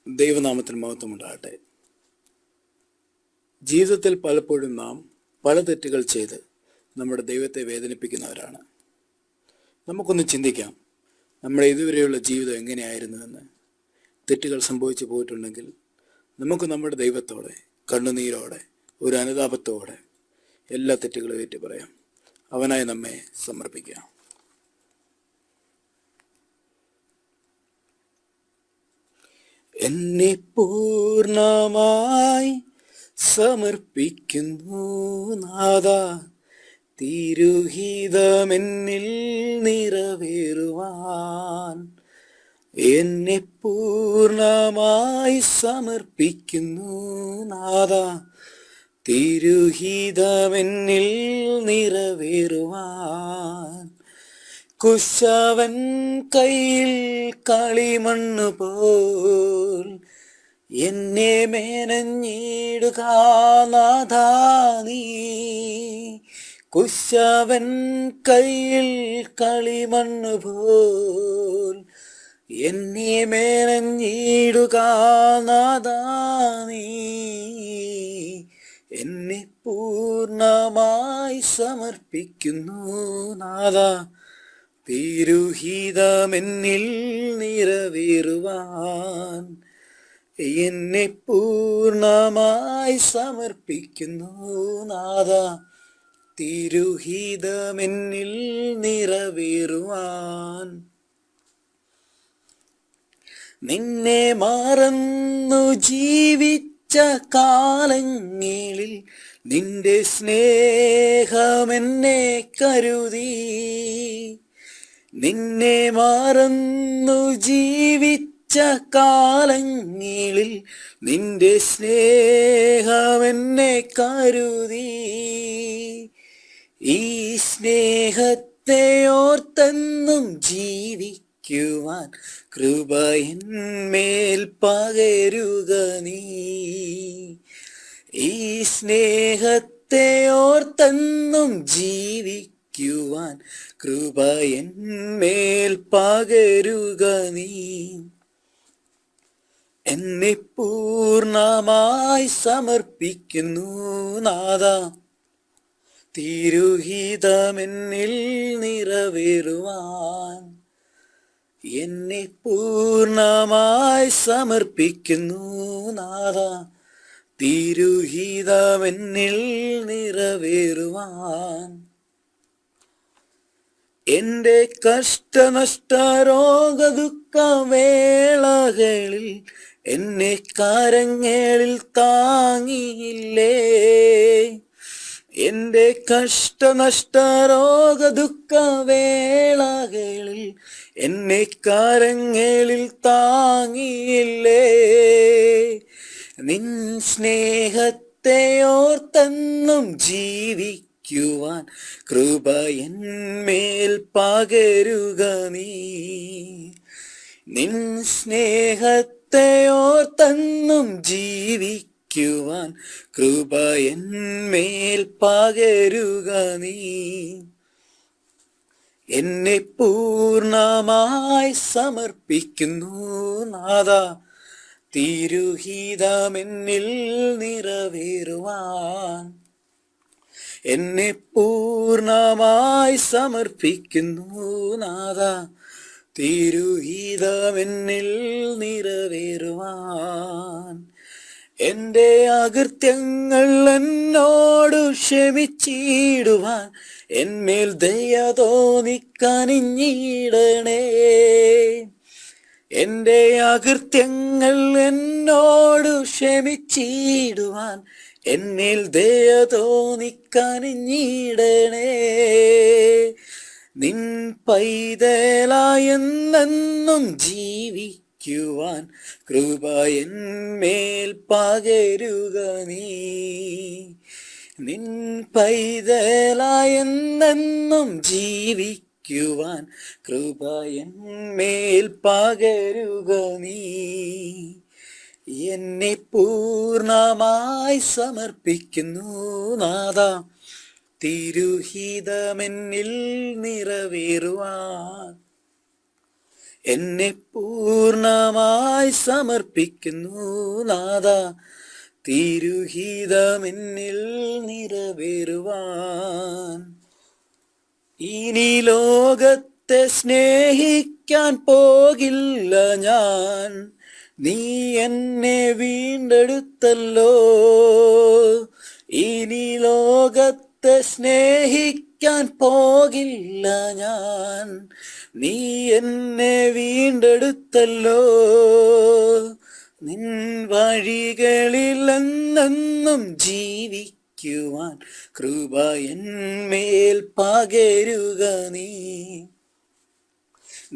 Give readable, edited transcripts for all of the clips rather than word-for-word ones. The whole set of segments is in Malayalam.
ദൈവനാമത്തിന് മഹത്വമുണ്ടാകട്ടെ. ജീവിതത്തിൽ പലപ്പോഴും നാം പല തെറ്റുകൾ ചെയ്ത് നമ്മുടെ ദൈവത്തെ വേദനിപ്പിക്കുന്നവരാണ്. നമുക്കൊന്ന് ചിന്തിക്കാം, നമ്മുടെ ഇതുവരെയുള്ള ജീവിതം എങ്ങനെയായിരുന്നുവെന്ന്. തെറ്റുകൾ സംഭവിച്ചു പോയിട്ടുണ്ടെങ്കിൽ നമുക്ക് നമ്മുടെ ദൈവത്തോടെ കണ്ണുനീരോടെ ഒരു അനുതാപത്തോടെ എല്ലാ തെറ്റുകളും ഏറ്റു പറയാം. അവനായി നമ്മെ സമർപ്പിക്കാം. എന്നെ പൂർണ്ണമായി സമർപ്പിക്കുന്നു നാഥാ, തിരുഹിതമെന്നിൽ നിറവേറുവാൻ. എന്നെ പൂർണ്ണമായി സമർപ്പിക്കുന്നു നാഥാ, തിരുഹിതമെന്നിൽ നിറവേറുവാൻ. കുശവൻ കയ്യിൽ കളിമണ്ണ് പോൽ എന്നെ മേനഞ്ഞിടുക നാഥാ നീ. കുശവൻ കയ്യിൽ കളിമണ്ണ് പോൽ എന്നെ മേനഞ്ഞിടുക നാഥാ നീ. എന്നെ പൂർണ്ണമായി സമർപ്പിക്കുന്നു നാഥാ, തിരുഹിതമെന്നിൽ നിറവേറുവാൻ. എന്നെ പൂർണ്ണമായി സമർപ്പിക്കുന്നു നാഥാ, തിരുഹിതമെന്നിൽ നിറവേറുവാൻ. നിന്നെ മറന്നു ജീവിച്ച കാലങ്ങളിൽ നിന്റെ സ്നേഹമെന്നെ കരുതി. നിന്നെ മറന്നു ജീവിച്ച കാലങ്ങളിൽ നിന്റെ സ്നേഹമെന്നെ കരുതി. ഈ സ്നേഹത്തെ ഓർത്തെന്നും ജീവിക്കുവാൻ കൃപ എന്മേൽ പകരുക നീ. ഈ സ്നേഹത്തെ ഓർത്തെന്നും ജീവിക്കുവാൻ കൃപ എന്മേൽ പകരുക നീ. എന്നെ പൂർണ്ണമായി സമർപ്പിക്കുന്നു നാഥാ, തിരുഹിതമെന്നിൽ നിറവേറുവാൻ. എന്നെ പൂർണ്ണമായി സമർപ്പിക്കുന്നു നാഥാ, തിരുഹിതമെന്നിൽ നിറവേറുവാൻ. എന്റെ കഷ്ടനഷ്ട രോഗ ദുഃഖ വേളകളിൽ എന്നെ കരങ്ങളിൽ താങ്ങിയില്ലേ. എന്റെ കഷ്ടനഷ്ട രോഗ ദുഃഖ വേളകളിൽ എന്നെ കരങ്ങളിൽ താങ്ങിയില്ലേ. നിൻ സ്നേഹത്തെ ഓർത്തെന്നും ജീവിക്കുവാൻ കൃപ എന്മേൽ പകരുക നീ. നിൻ സ്നേഹത്തെ ഓർത്തെന്നും ജീവിക്കുവാൻ കൃപ എന്മേൽ പകരുക നീ. എന്നെ പൂർണ്ണമായി സമർപ്പിക്കുന്നു നാഥാ, തിരുഹിതമെന്നിൽ നിറവേറുവാൻ. എന്നെ പൂർണ്ണമായി സമർപ്പിക്കുന്നു നാഥാ, തിരുഹിതമെന്നിൽ നിറവേറുവാൻ. എൻ്റെ അകൃത്യങ്ങൾ എന്നോട് ക്ഷമിച്ചിടുവാൻ എന്മേൽ ദയ തോന്നിക്കനിഞ്ഞിടണേ. എൻ്റെ അകൃത്യങ്ങൾ എന്നോട് ക്ഷമിച്ചിടുവാൻ എന്നിൽ ദയ തോന്നിക്കനിഞ്ഞിടണേ. നിൻ പൈതലായെന്നെന്നും ജീവിക്കുവാൻ കൃപ എന്മേൽ പകരുക നീ. നിൻ പൈതലായെന്നെന്നും ജീവിക്കുവാൻ കൃപ എന്മേൽ പകരുക നീ. എന്നെ പൂർണ്ണമായി സമർപ്പിക്കുന്നു നാഥാ, തിരുഹിതമെന്നിൽ നിറവേറുവാൻ. എന്നെ പൂർണ്ണമായി സമർപ്പിക്കുന്നു നാഥ, തിരുഹിതമെന്നിൽ നിറവേറുവാൻ. ഇനി ലോകത്തെ സ്നേഹിക്കാൻ പോകില്ല ഞാൻ, നീ എന്നെ വീണ്ടെടുത്തല്ലോ. ഇനി ലോകത്തെ സ്നേഹിക്കാൻ പോകില്ല ഞാൻ, നീ എന്നെ വീണ്ടെടുത്തല്ലോ. നിൻ വഴികളിൽ എന്നെന്നും ജീവിക്കുവാൻ കൃപ എന്മേൽ പകരുക നീ.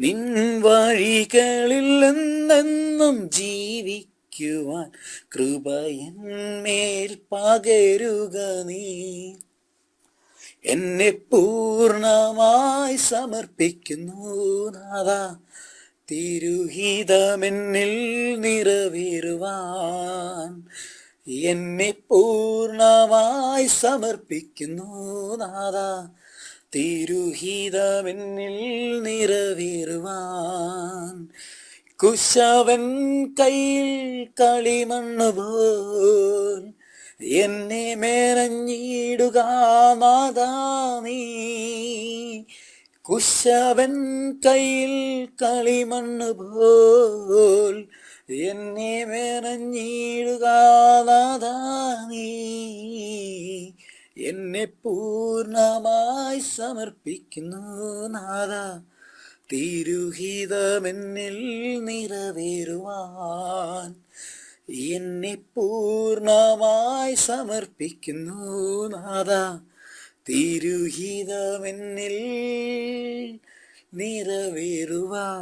നിൻ വഴികളിൽ എന്നെന്നും ജീവിക്കുവാൻ കൃപ എന്മേൽ പകരുക നീ. എന്നെ പൂർണ്ണമായി സമർപ്പിക്കുന്നു നാഥ, തിരുഹിതമെന്നിൽ നിറവേറുവാൻ. എന്നെ പൂർണ്ണമായി സമർപ്പിക്കുന്നു നാഥ, തിരുഹിതമെന്നിൽ നിറവേറുവാൻ. കുശവൻ കയ്യിൽ കളിമണ്ണ് പോൽ എന്നെ മെനഞ്ഞിടുക നാഥാ നീ. കുശവൻ കയ്യിൽ കളിമണ്ണ് പോൽ എന്നെ മെനഞ്ഞിടുക നാഥാ നീ. എന്നെ പൂർണ്ണമായി സമർപ്പിക്കുന്നു നാഥ, തിരുഹിതമെന്നിൽ നിറവേറുവാൻ. എന്നെ പൂർണ്ണമായി സമർപ്പിക്കുന്നു നാഥ, തിരുഹിതമെന്നിൽ നിറവേറുവാൻ.